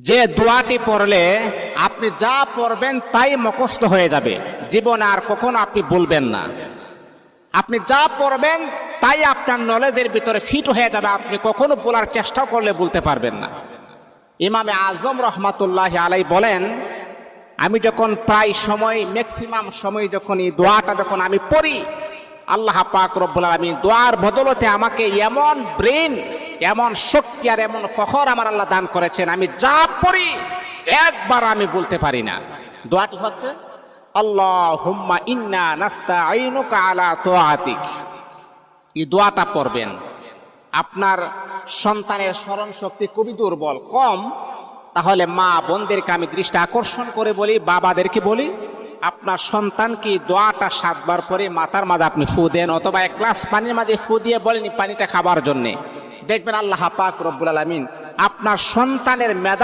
যে দোয়াটি পড়লে আপনি যা পড়বেন তাই মুখস্থ হয়ে যাবে, জীবনে আর কখনো আপনি বলবেন না। আপনি যা পড়বেন তাই আপনার নলেজের ভিতরে ফিট হয়ে যাবে, আপনি কখনো বলার চেষ্টা করলে বলতে পারবেন না। ইমামে আজম রহমাতুল্লাহ আলাই বলেন, আমি যখন প্রায় সময় ম্যাক্সিমাম সময় যখন এই দোয়াটা যখন আমি পড়ি, আল্লাহ পাক রব্বুল আলামিন দোয়ার বদলতে আমাকে এমন ব্রেন, এমন শক্তি আর এমন ফখর আমার আল্লাহ দান করেছেন, আমি যা পড়ি একবার আমি বলতে পারি না। দোয়াটি হচ্ছে আল্লাহুম্মা ইন্না নাস্তাঈনুকা আলা তাআতিক। এই দোয়াটা পড়বেন। আপনার সন্তানের স্মরণ শক্তি খুবই দুর্বল, কম, তাহলে মা বোনদেরকে আমি দৃষ্টি আকর্ষণ করে বলি, বাবাদেরকে বলি, আপনার সন্তানকে দোয়াটা 7 বার পরে মাথার মাঝে আপনি ফু দেন, অথবা 1 গ্লাস পানির মাঝে ফু দিয়ে বলেন পানিটা খাবার জন্যে। দেখবেন আল্লাহ পাক রব্বুল আলামিন আপনার সন্তানের মেধা